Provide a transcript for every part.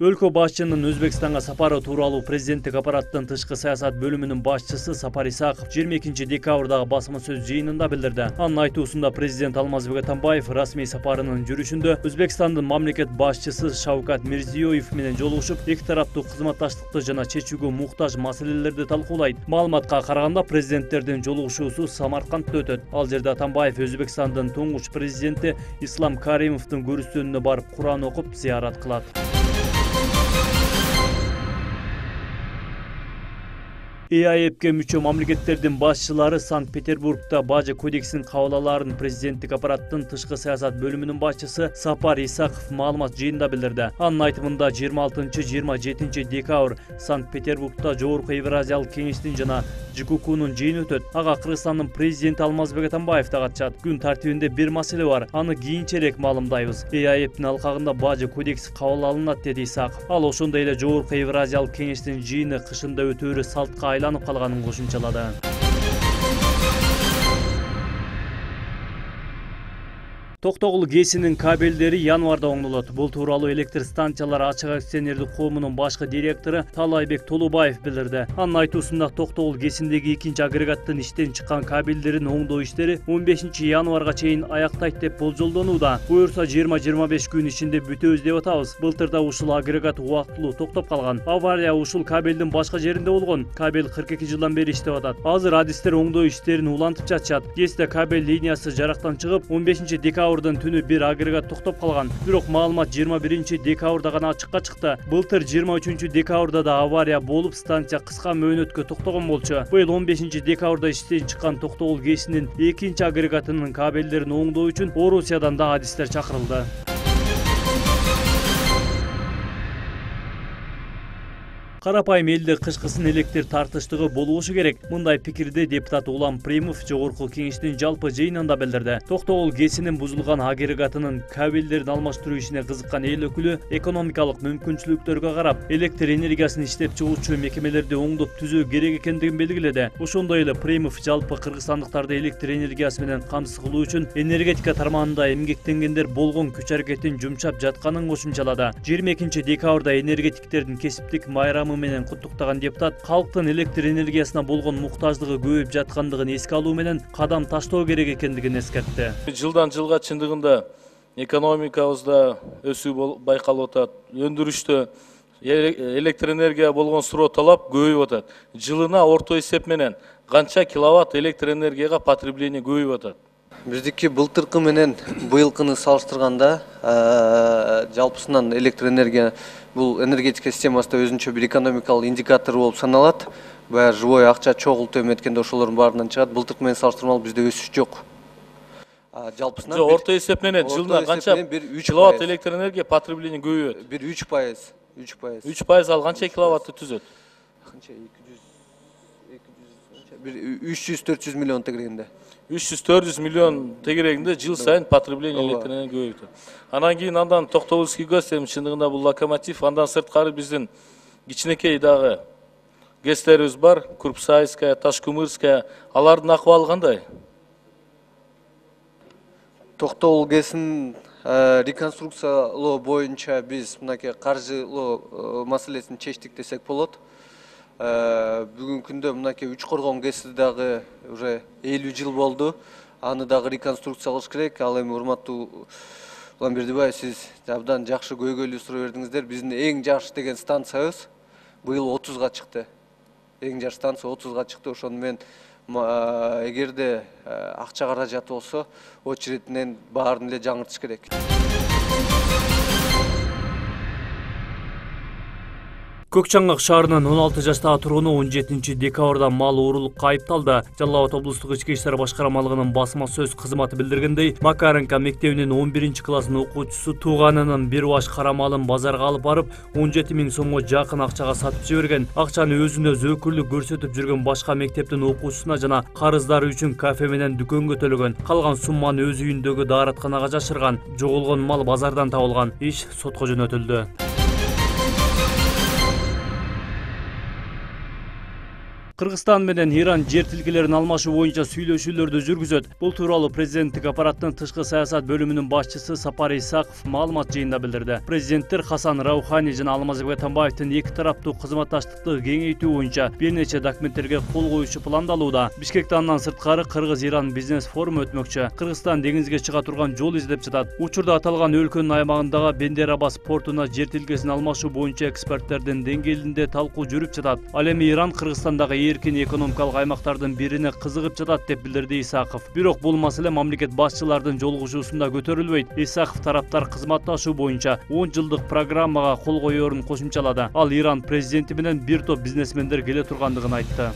Өлкө башчынын Өзбекстанга сапары тууралуу президенттик аппараттын тышкы саясат бөлүмүнүн башчысы Сапар Исаков 22 декабрдагы басма сөз жыйынында билдирди. Анын айтуусунда президент Алмазбек Атамбаев расмий сапарынын жүрүшүндө Өзбекстандын мамлекет башчысы Шавкат Мирзиёев менен жолугушуп, эки тараптуу кызматташтыкты жана чечүүгө муктаж маселелерди талкуулайт. Маалыматка караганда президенттердин жолугушуусу Самаркандда өтөт. Ал жерде Атамбаев Өзбекстандын туңгуч президенти Ислам Каримовдун көрүстөнүнө барып Куран окуп зыярат кылат. ЕАЭПке мүчө мамлекеттердин башчылары Санкт-Петербургда Бажы кодексин кабыл алаарын президенттик аппараттын тышкы саясат бөлүмүнүн башчысы Сапар Исаков маалымат жыйында билдирди. Анын айтымында 26-27 декабрь Санкт-Петербургда Жогорку Евразиялык кеңештин жана ЖККнун жыйыны өтөт. Ага Кыргызстандын президенти Алмазбек Атамбаев да катышат. Күн тартибинде бир маселе бар. Аны кийинчерээк маалымдайбыз. ЕАЭПтин алкагында Бажы кодекси кабыл алынат, деди Исаков. Ал ошондой эле Жогорку Евразиялык кеңештин жыйыны кышында өтөөрү салтка айланып калганын кошумчалады. Токтогул ГЭСинин кабелдери январда оңдолот. Бул тууралуу электр станциялар ачык акционердик коомунун башкы директору Талайбек Толубаев билдирди. Анын айтуусунда Токтогул ГЭСиндеги экинчи агрегаттын иштен чыккан кабелдерин оңдоо иштери 15 январга чейин аяктайт деп болжолдонууда. Буюрса 20-25 күн ичинде бүтөбүз деп атабыз. Былтырда ушул агрегат убактылуу токтоп калган. Авария ушул кабелдин башка жеринде болгон. Кабел 42 жылдан бери иштеп атат. Азыр адистер оңдоо иштерин улантып жатышат. ГЭСте кабель линиясы жарактан чыгып, 15 декабрдын түнү бир агрегат токтоп калган. Бирок маалымат 21 декабрда гана ачыкка чыкты. Былтыр 23 декабрда да авария болуп, станция кыска мөөнөткө токтогон болчу. Быйыл 15 декабрда иштен чыккан Токтогул ГЭСинин экинчи агрегатынын кабелдерин оңдоо үчүн Орусиядан да адистер чакырылды. Карапайым элде кышкысын электр тартыштыгы болушу керек. Мындай пикирди депутат Улам Примов Жогорку кеңештин жалпы жыйынында билдирди. Токтогул ГЭСинин бузулган агрегатынын кабелдерин алмаштыруу ишине кызыккан эл өкүлү экономикалык мүмкүнчүлүктөргө карап, электр энергиясын иштеп чыгуучу мекемелерди оңдоп түзөө керек экендигин белгиледи. Ошондой эле Примов жалпы кыргызстандыктарды электр энергиясы менен камсыз кылуу үчүн энергетика тармагында эмгектенгендер болгон күч аракетин жумшап жатканын кошумчалады. 22 декабрда энергетиктердин кесиптик майрамы менен куттуктаган депутат калктын электр энергиясына болгон муктаждыгы көбөйүп жаткандыгын эске алуу менен кадам таштоо керек экендигин эскертти. Жылдан жылга чындыгында экономикабызда өсүү байкалып атат. Өндүрүштө электр энергия болгон суроо талап көбөйүп атат. Жылына орто эсеп менен канча киловатт электр энергияга потребление көбөйүп атат? Биздики былтыркы менен быйылкыны салыштырганда жалпысынан электр энергия бул энергетика системасында өзүнчө бир экономикалык индикатор болуп саналат. Баягы живой акча чогултуп эметкенде ошолордун баарынан чыгат. Былтыркы менен салыштырмалуу бизде өсүш жок. Жалпысынан орто эсеп менен жылына канча киловатт электр энергия потребление көбөйөт? Бир 3%. 3% ал канча киловаттты түзөт? Канча 300-400 миллион тегерегинде. 300-400 миллион тегерегинде жыл сайын потребление электр энергия көбөйөт. Анан кийин андан Токтогулский ГЭС чындыгында бул локомотив, андан сырткары биздин кичинекей дагы ГЭСтерибиз бар, Курпсайская, Ташкумырская, алардын акыбалы кандай? Токтогул ГЭСин реконструкциялоо боюнча биз мынакей каржылоо маселесин чечтик десек болот. Бүгүнкү күндө мынакей Үч Коргон ГЭСи дагы уже 50 жыл болду. Аны дагы реконструкциялаш керек. Ал эми урматтуу Улам Бердибаев, сиз абдан жакшы көйгөйлүү суроо бердиңиздер. Биздин эң жаш деген станциябыз быйыл 30га чыкты. Эң жаш станция 30га чыкты. Ошону менен эгерде акча каражаты болсо, очерединен баарын эле жаңыртыш керек. Көкчаңгак шаарынын 16 жаштагы тургуну 17 декабрда мал уурулукка айыпталды. Жалал Абад облустук ички иштер башкармалыгынын басма сөз кызматы билдиргендей, Макаренко мектебинин 11-класстын окуучусу тууганынын бир баш кара малын базарга алып барып, 17 000 сомго жакын акчага сатып жиберген. Акчаны өзүнө зөөкүрлүк көрсөтүп жүргөн башка мектептин окуучусуна жана карыздары үчүн кафе менен дүкөнгө төлөгөн. Калган сумманы өз үйүндөгү дааратканага жашырган. Жоголгон мал базардан табылган. Иш сотко жөнөтүлдү. Кыргызстан менен Иран жер тилкелерин алмашуу боюнча сүйлөшүүлөрдү жүргүзөт. Бул тууралуу президенттик аппараттын тышкы саясат бөлүмүнүн башчысы Сапар Исаков маалымат жыйында билдирди. Президенттер Хасан Раухани жана Алмазбек Атамбаевдин эки тараптуу кызматташтыкты кеңейтүү боюнча бир нече документтерге кол коюшу пландалууда. Бишкекте андан сырткары Кыргыз-Иран бизнес форуму өтмөкчү. Кыргызстан деңизге чыга турган жол издеп жатат. Учурда аталган өлкөнүн аймагындагы Бендер Аббас портуна жер тилкесин алмашуу боюнча эксперттердин деңгээлинде талкуу жүрүп жатат. Ал эми Иран Кыргызстандагы эркин экономикалык аймактардын бирине кызыгып жатат деп билдирди Исаков. Бирок бул маселе мамлекет башчылардын жолугушуусунда көтөрүлбөйт. Исаков тараптар кызматташуу боюнча 10 жылдык программага кол коерун кошумчалады. Ал Иран президенти менен бир топ бизнесмендер келе тургандыгын айтты.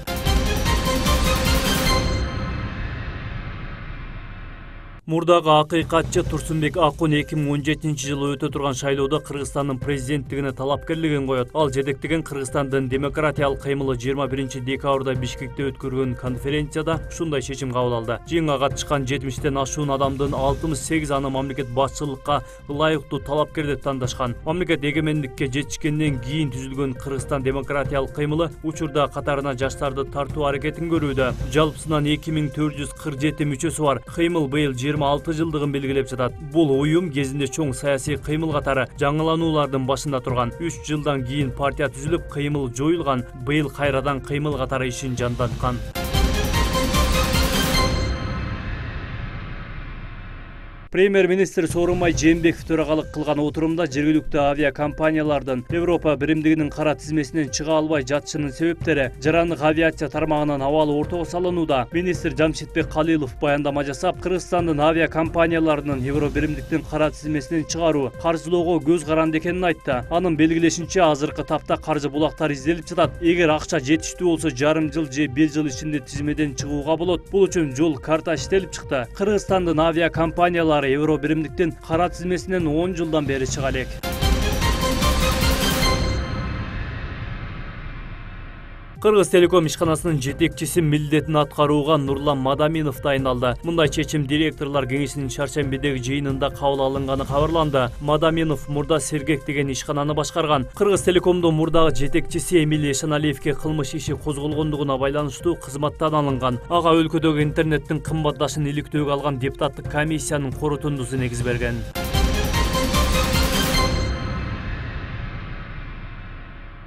Мурдагы акыйкатчы Турсунбек Акун 2017-жылы өтө турган шайлоодо Кыргызстандын президенттигине талапкерлигин коет. Ал жетектеген Кыргызстандын демократиялык кыймылы 21 декабрда Бишкекте өткөргөн конференцияда ушундай чечим кабыл алды. Жыйынга катышкан 70тен ашуун адамдын 68 аны мамлекет башчылыкка ылайыктуу талапкер деп тандашкан. Мамлекет эгемендикке жетишкенден кийин түзүлгөн Кыргызстан демократиялык кыймылы учурда катарына жаштарды тартуу аракетин көрүүдө. Жалпысынан 2447 мүчөсү бар. Кыймыл быйыл 26 жылдыгын белгилеп жатат. Бул уюм кезинде чоң саясий кыймыл катары жаңылануулардын башында турган. 3 жылдан кийин партия түзүлүп, кыймыл жоюлган. Быйыл кайрадан кыймыл катары ишин жанданткан. Премьер-министр Сооронбай Жээнбеков төрагалык кылган отурумда жергиликтүү авиакомпаниялардын Европа биримдигинин кара тизмесинен чыга албай жатышынын себептери жарандык авиация тармагынын абалы ортого салынууда. Министр Жамшитбек Калилов баяндама жасап, Кыргызстандын авиакомпанияларынын Евро биримдиктин кара тизмесинен чыгаруу каржылоого көз каранды экенин айтты. Анын белгилешинче, азыркы тапта каржы булактары изделип жатат. Эгер акча жетиштүү болсо, жарым жыл же 1 жыл ичинде тизмеден чыгууга болот. Бул үчүн жол карта иштелип чыкты. Кыргызстандын авиакомпаниялары Евро биримдиктин кара тизмесинен 10 жылдан бери чыга элек. Кыргыз Телеком ишканасынын жетекчиси милдетин аткарууга Нурлан Мадаминов дайындалды. Мындай чечим директорлор кеңешинин чаршембидеги жыйынында кабыл алынганы кабарланды. Мадаминов мурда Сергек деген ишкананы башкарган. Кыргыз Телекомдун мурдагы жетекчиси Эмиль Эшеналиевке кылмыш иши козголгондугуна байланыштуу кызматтан алынган. Ага өлкөдөгү интернеттин кымбатташын иликтөөгө алган депутаттык комиссиянын корутундусу негиз берген.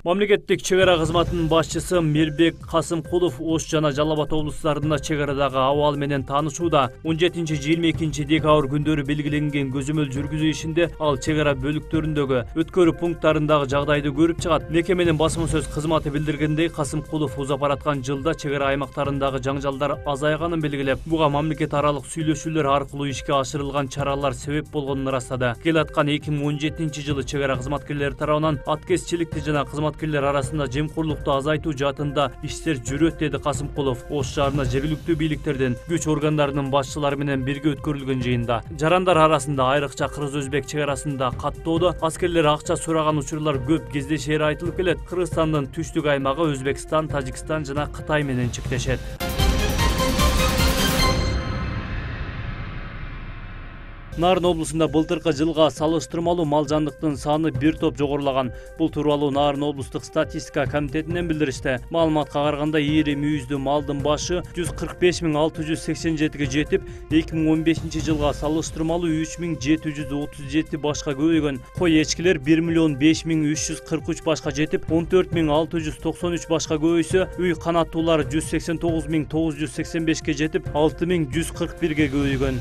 Мамлекеттик чек ара кызматынын башчысы Мирбек Касымкулов Ош жана Жалал Абад облустарында чек арадагы абал менен таанышууда. 17-22 декабрь күндөрү белгиленген көзөмөл жүргүзүү ишинде ал чек ара бөлүктөрүндөгү өткөрүү пункттарындагы жагдайды көрүп чыгат. Мекеменин басма сөз кызматы билдиргендей, Касымкулов узап бараткан жылда чек ара аймактарындагы жаңжалдар азайганын белгилеп, буга мамлекет аралык сүйлөшүүлөр аркылуу ишке ашырылган чаралар себеп болгонун ырастады. Келаткан 2017-жылы чек ара кызматкерлери тарабынан аткезчиликти жана кызматкерлер арасында жемкорлукту азайтуу жаатында иштер жүрөт, деди Касымкулов. Ош шаарына жергиликтүү бийликтердин, күч органдарынын башчылары менен бирге өткөрүлгөн жыйында. Жарандар арасында, айрыкча кыргыз-өзбек чек арасында каттоодо аскерлер акча сураган учурлар көп кездешери айтылып келет. Кыргызстандын түштүк аймагы Өзбекстан, Тажикстан жана Кытай менен чектешет. Нарын облусунда былтыркы жылга салыштырмалуу мал жандыктын саны бир топ жогорулаган. Бул тууралуу Нарын облустук статистика комитетинен билдиришти. Маалыматка караганда, ийри мүйүздүү малдын башы 145.687ге жетип, 2015 жылга салыштырмалуу 3.737 башка көбөйгөн. Кой эчкилер 1.005.343 башка жетип, 14.693 башка көбөйсө, үй канаттуулары 189.985ге жетип, 6.141ге көбөйгөн.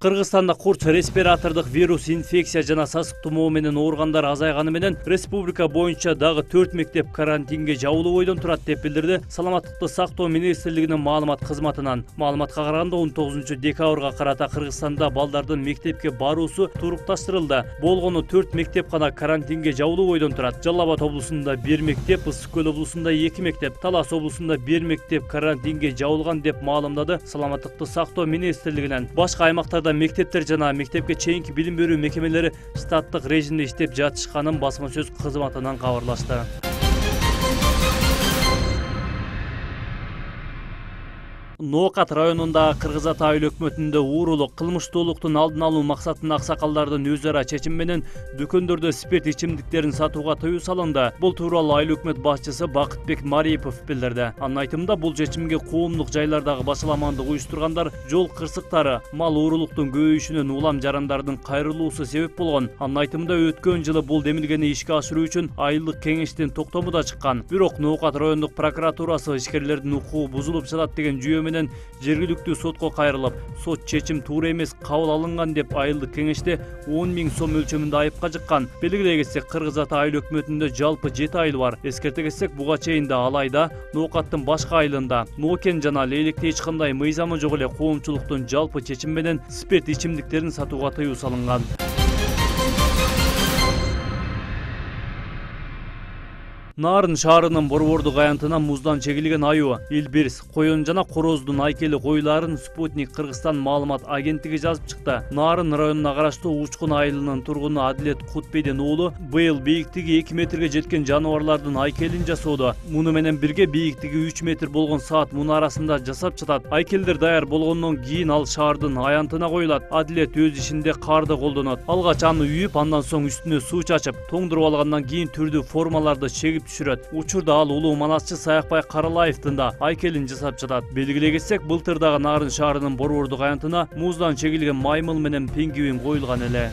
Кыргызстанда курч респиратордук вирус, инфекция жана сасык тумоо менен ооругандар азайганы менен республика боюнча дагы 4 мектеп карантинге жабылуу ойдон турат деп билдирди Саламаттыкты сактоо министрлигинин маалымат кызматынан. Маалыматка караганда 19 декабрга карата Кыргызстанда балдардын мектепке баруусу турукташтырылды. Болгону 4 мектеп гана карантинге жабылуу ойдон турат. Жалал Абад облусунда 1 мектеп, Ысык Көл облусунда 2 мектеп, Талас облусунда 1 мектеп карантинге жабылган деп маалымдады Саламаттыкты сактоо министрлигинен. Башка аймактарда мектептер жана мектепке чейинки билим берүү мекемелери штаттык режимде иштеп жатышканын басма сөз кызматынан кабарлашты. Ноокат районундагы Кыргыз Ата айыл өкмөтүндө уурулук, кылмыштуулуктун алдын алуу максатында аксакалдардын өз ара чечими менен дүкөндөрдө спирт ичимдиктерин сатууга тыюу салынды. Бул тууралуу айыл өкмөт башчысы Бакытбек Мариипов билдирди. Анын айтымында бул чечимге коомдук жайлардагы башаламандык уюштургандар, жол кырсыктары, мал уурулуктун көбөйүшүнөн улам жарандардын кайрылуусу себеп болгон. Анын айтымында өткөн жылы бул демилгени ишке ашыруу үчүн айылдык кеңештин токтому да чыккан. Бирок Ноокат райондук прокуратурасы ишкерлердин укугу бузулуп жатат деген жүйө менен жергиликтүү сотко кайрылып, сот чечим туура эмес кабыл алынган деп айылдык кеңеште 10 000 сом өлчөмүндө айыпка жыккан. Белгилей кетсек, Кыргыз Ата айыл өкмөтүндө жалпы 7 айыл бар. Эскерте кетсек, буга чейин да Алайда, Ноокаттын башка айылында Нокен жана Лейлекте эч кандай мыйзамы жок эле коомчулуктун жалпы чечим менен спирт ичимдиктерин сатууга тыюу салынган. Нарын шаарынын борбордук аянтына муздан чегилген аюу, Илбирс, Коён жана Корооздун айкели коюларын Спутник Кыргызстан маалымат агенттиги жазып чыкты. Нарын районуна караштуу Учкун айылынын тургуну Адилет Кутбейдин уулу быйыл бийиктиги 2 метрге жеткен жаныбарлардын айкелин жасоодо. Муну менен бирге бийиктиги 3 метр болгон саат мунарасында жасап жатат. Айкелдер даяр болгондон кийин ал шаардын аянтына коюлат. Адилет өз ишинде карды колдонот. Алгач аны үйүп, андан соң үстүнө суу чачып, тоңдуруп алгандан кийин түрдүү формаларды чегип түшүрөт. Учурда ал улуу манасчы Саякбай Каралаевдин да айкелин жасап жатат. Белгилей кетсек, былтыр дагы Нарын шаарынын борбордук аянтына муздан чегилген маймыл менен пингвин коюлган эле.